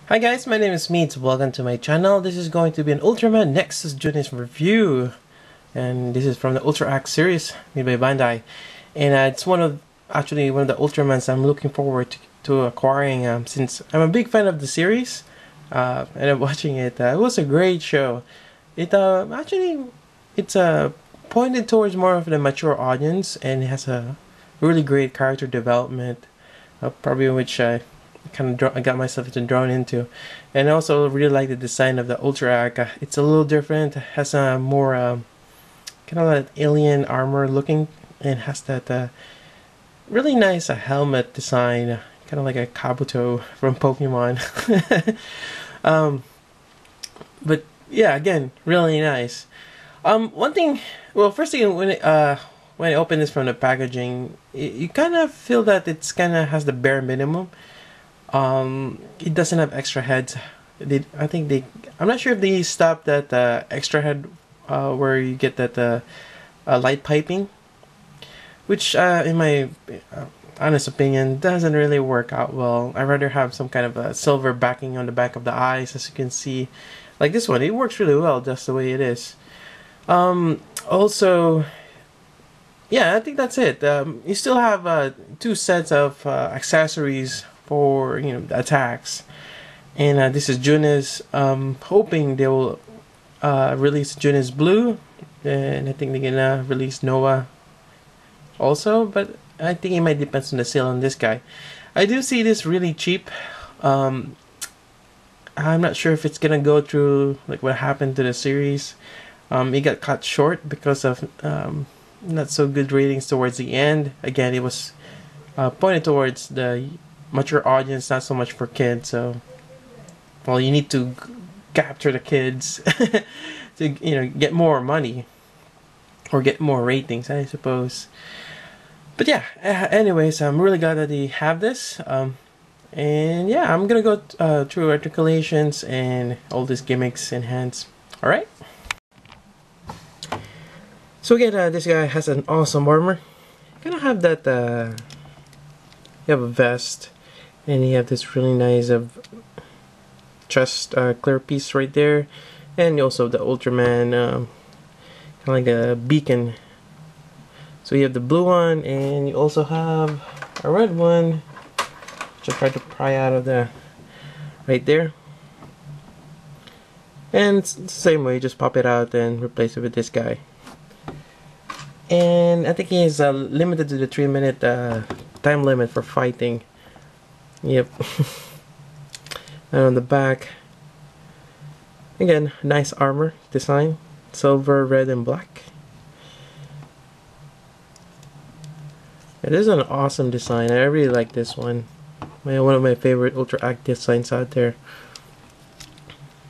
Hi guys, my name is Meets. Welcome to my channel. This is going to be an Ultraman Nexus Junis review. And this is from the Ultra Act series made by Bandai. And it's one of the Ultramans I'm looking forward to acquiring since I'm a big fan of the series. And I'm watching it. It was a great show. It's pointed towards more of the mature audience, and it has a really great character development, probably which I I got myself drawn into. And I also really like the design of the Ultra Act. It's a little different. It has a more kind of like alien armor looking, and has that really nice helmet design, kind of like a Kabuto from Pokemon. But yeah, again, really nice. One thing, well, first thing when I open this from the packaging, you kind of feel that it's kind of has the bare minimum. It doesn't have extra heads. I'm not sure if they stopped that extra head where you get that light piping, which in my honest opinion doesn't really work out well. I'd rather have some kind of a silver backing on the back of the eyes, as you can see. Like this one, it works really well just the way it is. Also, yeah, I think that's it. You still have two sets of accessories for the attacks, and this is Junis. Hoping they will release Junis Blue, and I think they're gonna release Noah also, but I think it might depend on the sale on this guy. I do see this really cheap. I'm not sure if it's gonna go through like what happened to the series. It got cut short because of not so good ratings towards the end. Again, it was pointed towards the mature audience, not so much for kids. So, well, you need to capture the kids to get more money or get more ratings, I suppose. But yeah, anyways, I'm really glad that they have this. And yeah, I'm gonna go through articulations and all these gimmicks and hands. All right. So again, this guy has an awesome armor. Gonna have that. You have a vest, and you have this really nice chest clear piece right there, and you also have the Ultraman kind of like a beacon. So you have the blue one, and you also have a red one, which I tried to pry out of the right there. And it's the same way, just pop it out and replace it with this guy. And I think he is limited to the 3-minute time limit for fighting. Yep. And on the back, again, nice armor design, silver, red, and black. It is an awesome design. I really like this one. One of my favorite Ultra Act designs out there.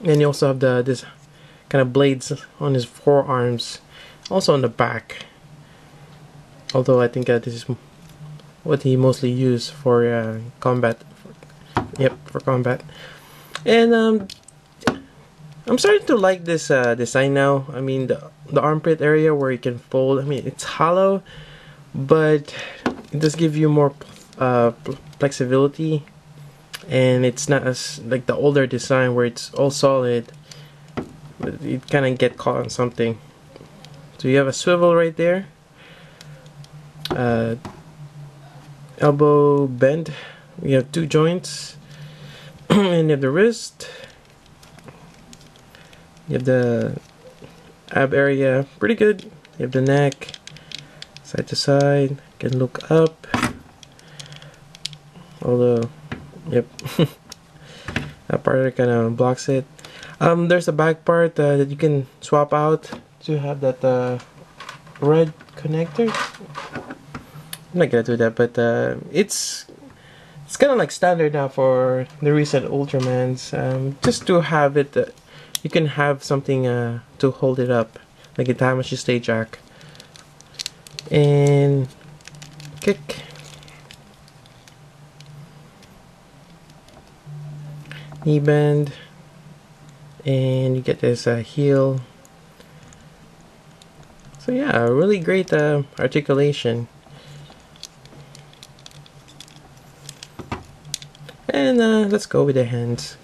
And you also have this kind of blades on his forearms, also on the back. Although I think this is what he mostly used for combat. Yep, for combat. And I'm starting to like this design now. I mean, the armpit area where you can fold. I mean, it's hollow, but it does give you more flexibility, and it's not as like the older design where it's all solid. But you kind of get caught on something. So you have a swivel right there. Elbow bend. We have 2 joints. And you have the wrist. You have the ab area, pretty good. You have the neck, side to side. Can look up. Although, yep, that part kind of blocks it. There's a back part that you can swap out to have that red connector. I'm not gonna do that, but it's kind of like standard now for the recent Ultramans. Just to have it, you can have something to hold it up, like a Tamashii Stay Jack. And kick. Knee bend. And you get this heel. So yeah, really great articulation. And let's go with the hands.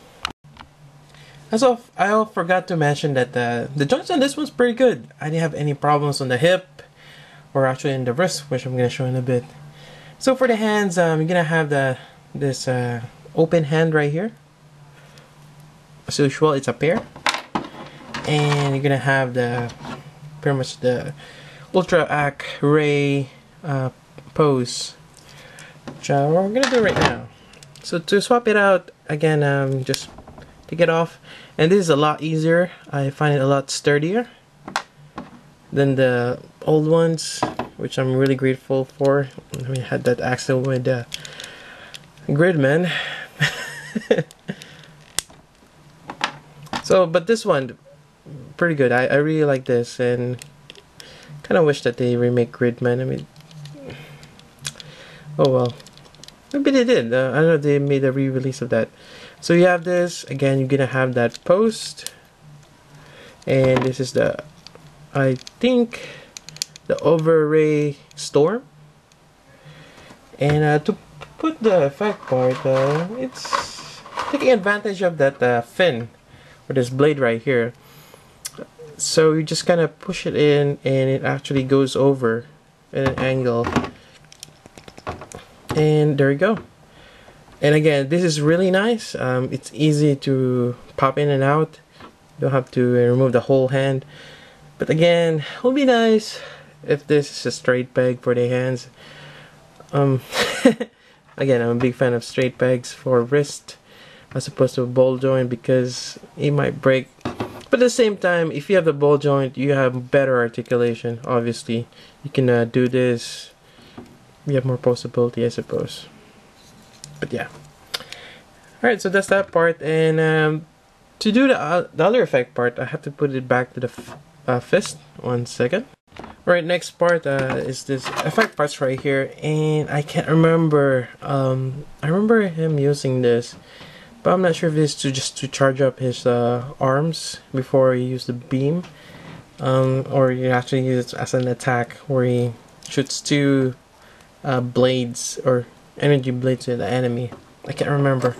I forgot to mention that the joints on this one's pretty good. I didn't have any problems on the hip or actually in the wrist, which I'm gonna show in a bit. So for the hands, you're gonna have this open hand right here. As usual, it's a pair, and you're gonna have pretty much the Ultra Ac Ray pose, which we're gonna do right now. So to swap it out again, just take it off, and this is a lot easier. I find it a lot sturdier than the old ones, which I'm really grateful for. We had that accident with Gridman. So, but this one, pretty good. I really like this, and kind of wish that they remake Gridman. I mean, oh well. Maybe they did. I don't know if they made a re-release of that. So you have this. Again, you're gonna have that post. And this is the, I think, the Overray Storm. And to put the effect part, it's taking advantage of that fin, or this blade right here. So you just kind of push it in, and it actually goes over at an angle. And there you go. And again, this is really nice. It's easy to pop in and out. You don't have to remove the whole hand. But again, it would be nice if this is a straight peg for the hands. Again, I'm a big fan of straight pegs for wrist as opposed to a ball joint, because it might break. But at the same time, if you have the ball joint, you have better articulation. Obviously, you can do this. You have more possibility, I suppose. But yeah. Alright, so that's that part. And to do the other effect part, I have to put it back to the fist. 1 second. Alright, next part is this effect parts right here. And I can't remember. I remember him using this, but I'm not sure if it's just to charge up his arms before he used the beam. Or you actually use it as an attack where he shoots two blades or energy blades to the enemy. I can't remember.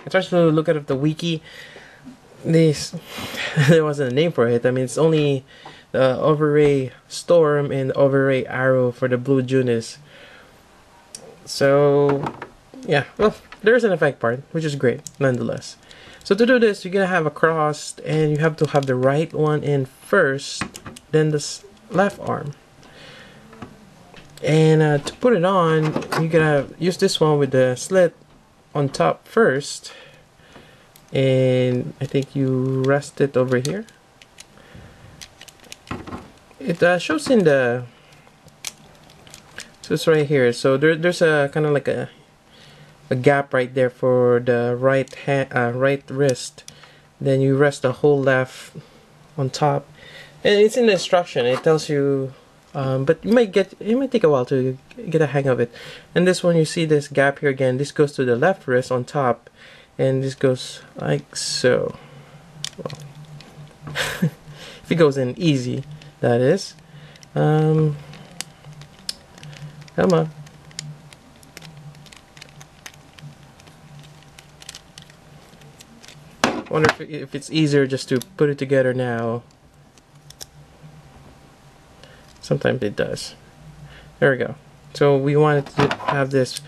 I tried to look at the wiki. There wasn't a name for it. I mean, it's only the Overray Storm and the Overray Arrow for the blue Junis. So yeah, well, there's an effect part, which is great nonetheless. So to do this, you're gonna have a cross, and you have to have the right one in first, then the left arm. And to put it on, you're gonna use this one with the slit on top first, and I think you rest it over here. It shows in the, so it's right here. So there's a kind of like a gap right there for the right hand, right wrist. Then you rest the whole left on top, and it's in the instruction. It tells you. But it might take a while to get a hang of it. And this one, you see this gap here again. This goes to the left wrist on top, and this goes like so. Well, if it goes in easy, that is. Come on. Wonder if it's easier just to put it together now. Sometimes it does. There we go. So we wanted to have this,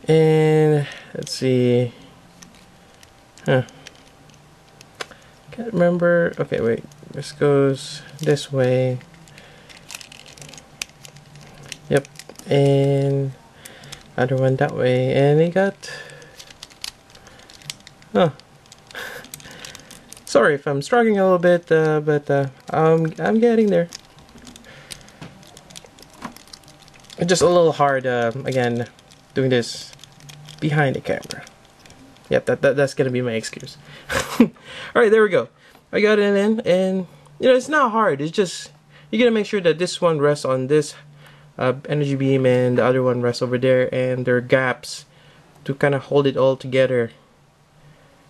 and let's see. Can't remember. Okay, wait. This goes this way. Yep. And other one that way. And it got. Oh. Sorry if I'm struggling a little bit, but I'm getting there. It's just a little hard, again, doing this behind the camera. Yep, that's gonna be my excuse. Alright, there we go. I got it in, and you know, it's not hard. It's just, you gotta make sure that this one rests on this energy beam, and the other one rests over there, and there are gaps to kind of hold it all together.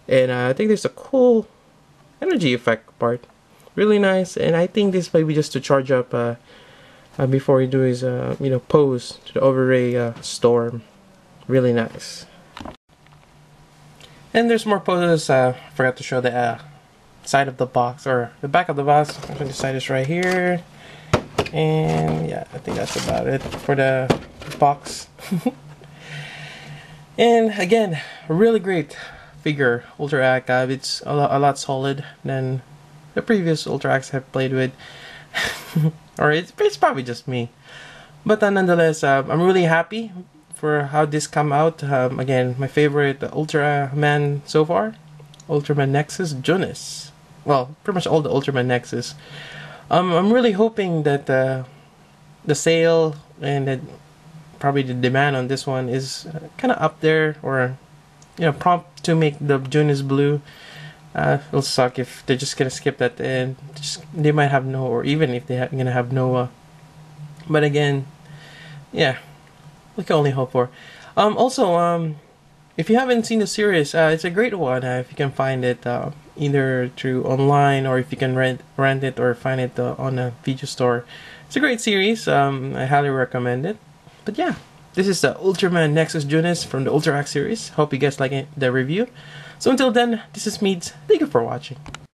And I think there's a cool energy effect part. Really nice, and I think this might be just to charge up before he do his you know, pose to the Overray Storm. Really nice. And there's more poses. Forgot to show the side of the box, or the back of the box. I'm going to decide this right here. And yeah, I think that's about it for the box. And again, a really great figure, Ultra Act. It's a lot solid than the previous Ultra Acts I've played with. Or it's probably just me. But nonetheless, I'm really happy for how this come out. Again, my favorite Ultraman so far, Ultraman Nexus Junis. Well, pretty much all the Ultraman Nexus. I'm really hoping that the sale and probably the demand on this one is kind of up there, or prompt to make the Junis blue. It'll suck if they're just gonna skip that, and they might have no, or even if they're gonna have Noah. But again, yeah, we can only hope for. Also, if you haven't seen the series, it's a great one. If you can find it either through online, or if you can rent it or find it on a video store. It's a great series. I highly recommend it. But yeah, this is the Ultraman Nexus Junis from the Ultra Act series. Hope you guys like the review. So until then, this is Meads. Thank you for watching.